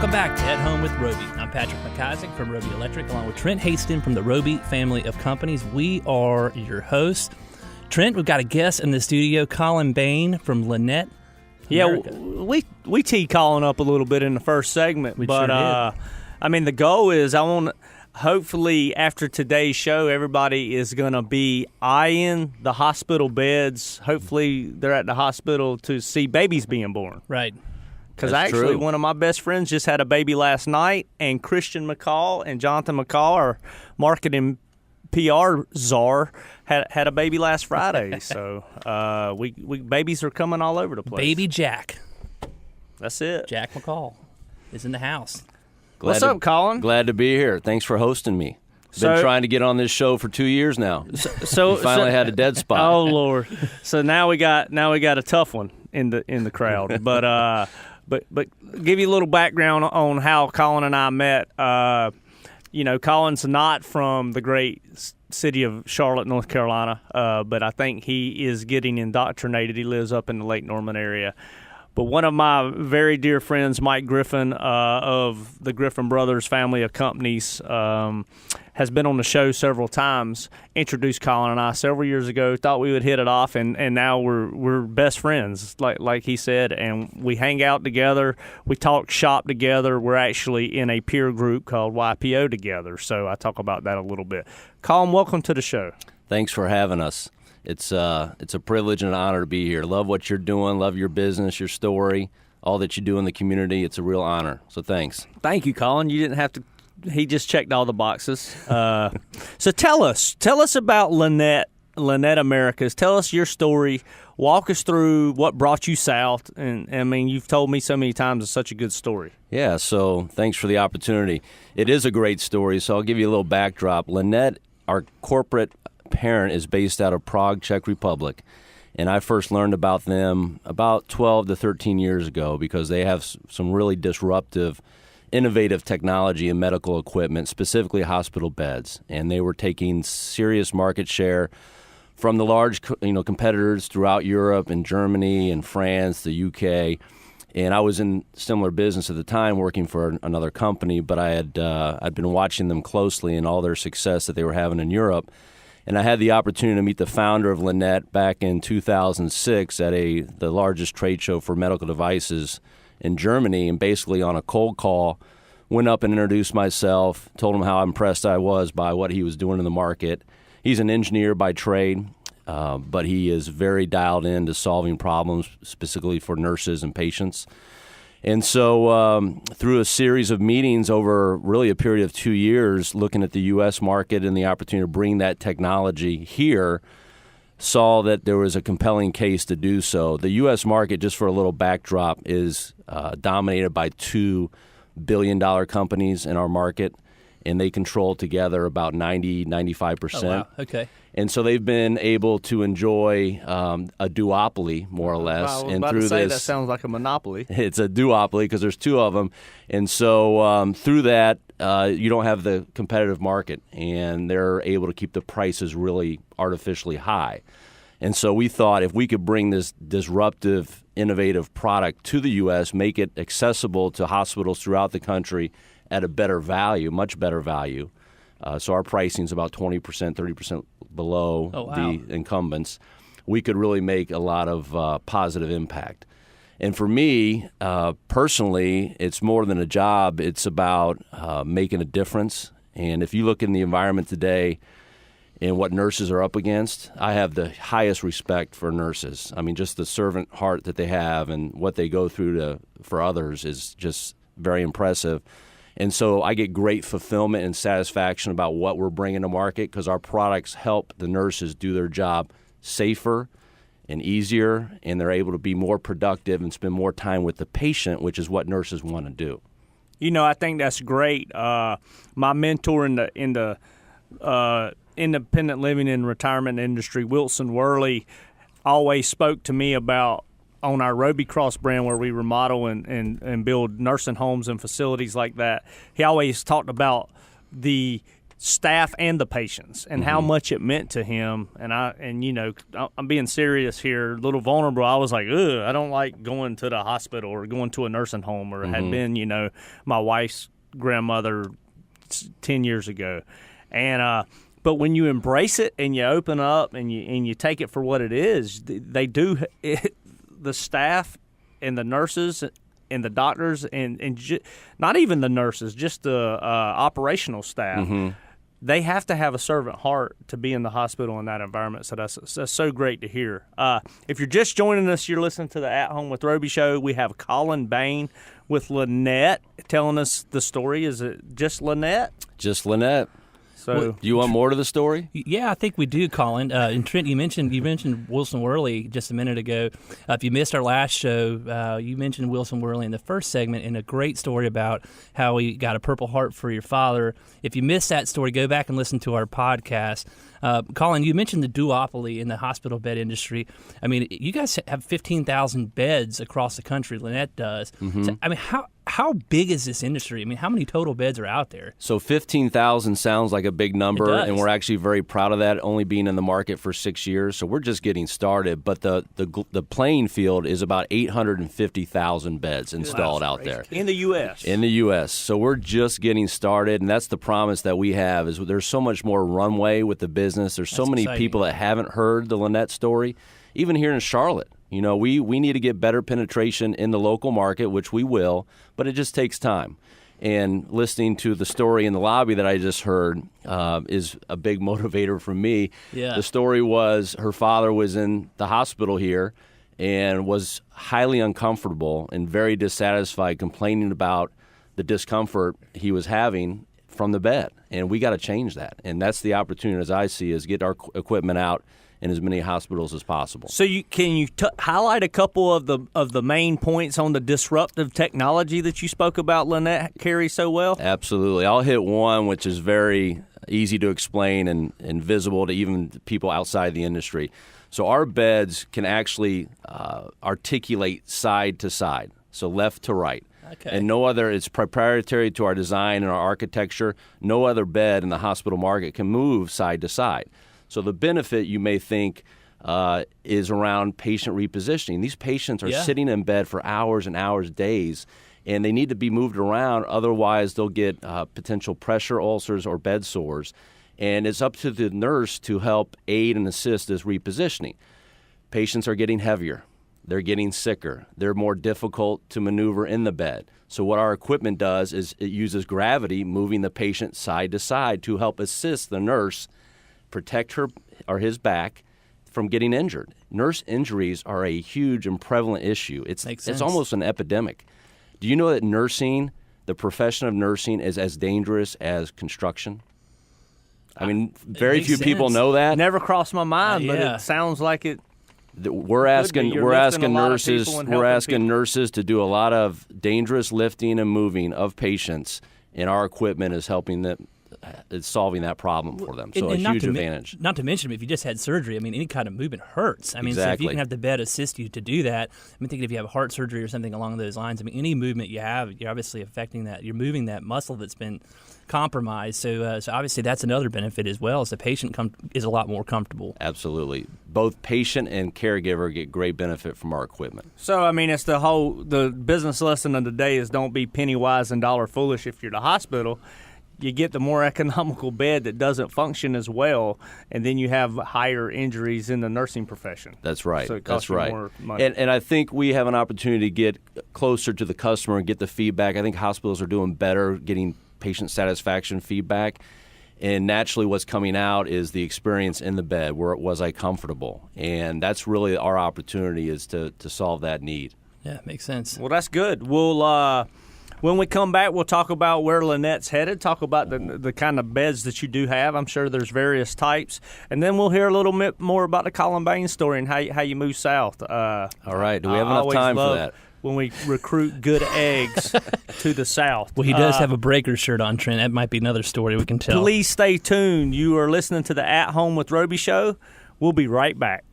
Welcome back to At Home with Roby. I'm Patrick McIsaac from Roby Electric, along with Trent Haston from the Roby family of companies. We are your hosts. Trent, we've got a guest in the studio, Colin Bain from Linet. Yeah, we teed Colin up a little bit in the first segment, but sure did. I mean, the goal is hopefully after today's show, everybody is going to be eyeing the hospital beds. Hopefully they're at the hospital to see babies being born. Right. Because actually, one of my best friends just had a baby last night, and Christian McCall and Jonathan McCall, our marketing PR czar, had a baby last Friday. So we babies are coming all over the place. Baby Jack. That's it. Jack McCall is in the house. What's up, Colin? Glad to be here. Thanks for hosting me. Been trying to get on this show for 2 years now. So finally had a dead spot. Oh Lord! So now we got a tough one in the crowd. But give you a little background on how Colin and I met. Colin's not from the great city of Charlotte, North Carolina, but I think he is getting indoctrinated. He lives up in the Lake Norman area. But one of my very dear friends, Mike Griffin, of the Griffin Brothers family of companies, has been on the show several times, introduced Colin and I several years ago, thought we would hit it off, and now we're best friends, like he said, and we hang out together, we talk shop together, we're actually in a peer group called YPO together, so I talk about that a little bit. Colin, welcome to the show. Thanks for having us. It's a privilege and an honor to be here. Love what you're doing, love your business, your story, all that you do in the community. It's a real honor, so thanks. Thank you, Colin. You didn't have to. He just checked all the boxes. So tell us about Linet Americas. Tell us your story. Walk us through what brought you south. And I mean, you've told me so many times it's such a good story. Yeah, so thanks for the opportunity. It is a great story, so I'll give you a little backdrop. Linet, our corporate parent, is based out of Prague, Czech Republic. And I first learned about them about 12 to 13 years ago because they have some really disruptive, innovative technology and medical equipment, specifically hospital beds. And they were taking serious market share from the large competitors throughout Europe and Germany and France, the UK. And I was in similar business at the time working for another company, but I'd been watching them closely and all their success that they were having in Europe. And I had the opportunity to meet the founder of Linet back in 2006 at the largest trade show for medical devices in Germany, and basically on a cold call, went up and introduced myself, told him how impressed I was by what he was doing in the market. He's an engineer by trade, but he is very dialed into solving problems specifically for nurses and patients. And so through a series of meetings over really a period of 2 years, looking at the U.S. market and the opportunity to bring that technology here, saw that there was a compelling case to do so. The U.S. market, just for a little backdrop, is dominated by $2 billion companies in our market, and they control together about 95%. Oh, wow. Okay. And so they've been able to enjoy a duopoly, more or less. I was and about through to say this, that sounds like a monopoly. It's a duopoly because there's two of them. And so through that, you don't have the competitive market, and they're able to keep the prices really artificially high. And so we thought if we could bring this disruptive, innovative product to the U.S., make it accessible to hospitals throughout the country at a better value, much better value. So our pricing is about 20%, 30% below the incumbents. We could really make a lot of positive impact. And for me, personally, it's more than a job. It's about making a difference. And if you look in the environment today and what nurses are up against, I have the highest respect for nurses. I mean, just the servant heart that they have and what they go through for others is just very impressive. And so I get great fulfillment and satisfaction about what we're bringing to market because our products help the nurses do their job safer and easier, and they're able to be more productive and spend more time with the patient, which is what nurses want to do. You know, I think that's great. My mentor in the independent living and retirement industry, Wilson Worley, always spoke to me about on our Roby Cross brand where we remodel and build nursing homes and facilities like that. He always talked about the staff and the patients, and how much it meant to him. And I'm being serious here, a little vulnerable. I was like, ugh, I don't like going to the hospital or going to a nursing home, or had been, my wife's grandmother 10 years ago. And but when you embrace it and you open up and you take it for what it is, they do. The staff and the nurses and the doctors and not even the nurses, just the operational staff. They have to have a servant heart to be in the hospital in that environment. So that's so great to hear. If you're just joining us, you're listening to the At Home with Roby show. We have Colin Bain with Linet telling us the story. Is it just Linet? Just Linet. So, do you want more to the story? Yeah, I think we do, Colin. And Trent, you mentioned Wilson Worley just a minute ago. If you missed our last show, you mentioned Wilson Worley in the first segment, and a great story about how he got a Purple Heart for your father. If you missed that story, go back and listen to our podcast. Colin, you mentioned the duopoly in the hospital bed industry. I mean, you guys have 15,000 beds across the country. Linet does. So, I mean, how big is this industry? I mean, how many total beds are out there? So 15,000 sounds like a big number, It does. and we're actually very proud of that, only being in the market for 6 years. So we're just getting started. But the playing field is about 850,000 beds installed out there. in the U.S. In the U.S. So we're just getting started, and that's the promise that we have, is there's so much more runway with the business. There's so many exciting. people that haven't heard the Linet story, even here in Charlotte. We need to get better penetration in the local market, which we will, but it just takes time. And listening to the story in the lobby that I just heard is a big motivator for me. Yeah. The story was her father was in the hospital here and was highly uncomfortable and very dissatisfied, complaining about the discomfort he was having from the bed. And we got to change that. And that's the opportunity, as I see, is get our equipment out in as many hospitals as possible. So can you highlight a couple of the main points on the disruptive technology that you spoke about, Linet, carries so well? Absolutely. I'll hit one which is very easy to explain and visible to even people outside the industry. So our beds can actually articulate side to side, so left to right. Okay. And no other, it's proprietary to our design and our architecture. No other bed in the hospital market can move side to side. So the benefit, you may think, is around patient repositioning. These patients are sitting in bed for hours and hours, days, and they need to be moved around. Otherwise, they'll get potential pressure ulcers or bed sores. And it's up to the nurse to help aid and assist this repositioning. Patients are getting heavier. They're getting sicker. They're more difficult to maneuver in the bed. So what our equipment does is it uses gravity, moving the patient side to side to help assist the nurse protect her or his back from getting injured. Nurse injuries are a huge and prevalent issue. It's almost an epidemic. Do you know that nursing, the profession of nursing, is as dangerous as construction? I mean, very few people know that. Never crossed my mind, but it sounds like it. We're asking nurses to do a lot of dangerous lifting and moving of patients, and our equipment is helping them. It's solving that problem for them. So and a huge advantage. Not to mention, if you just had surgery, I mean, any kind of movement hurts. I mean, so if you can have the bed assist you to do that, I mean, thinking if you have heart surgery or something along those lines, I mean, any movement you have, you're obviously affecting that. You're moving that muscle that's been compromised. So obviously that's another benefit as well, as the patient is a lot more comfortable. Absolutely. Both patient and caregiver get great benefit from our equipment. So, I mean, it's the business lesson of the day is don't be penny wise and dollar foolish. If you're the hospital, you get the more economical bed that doesn't function as well, and then you have higher injuries in the nursing profession. That's right. So it costs you more money. And I think we have an opportunity to get closer to the customer and get the feedback. I think hospitals are doing better getting patient satisfaction feedback. And naturally what's coming out is the experience in the bed. Was I comfortable? And that's really our opportunity, is to solve that need. Yeah, makes sense. Well, that's good. We'll when we come back, we'll talk about where Linet's headed, talk about the kind of beds that you do have. I'm sure there's various types. And then we'll hear a little bit more about the Colin Bain story and how you move south. All right. Do we have enough time for that? When we recruit good eggs to the south. Well, he does have a Breaker shirt on, Trent. That might be another story we can tell. Please stay tuned. You are listening to the At Home with Roby show. We'll be right back.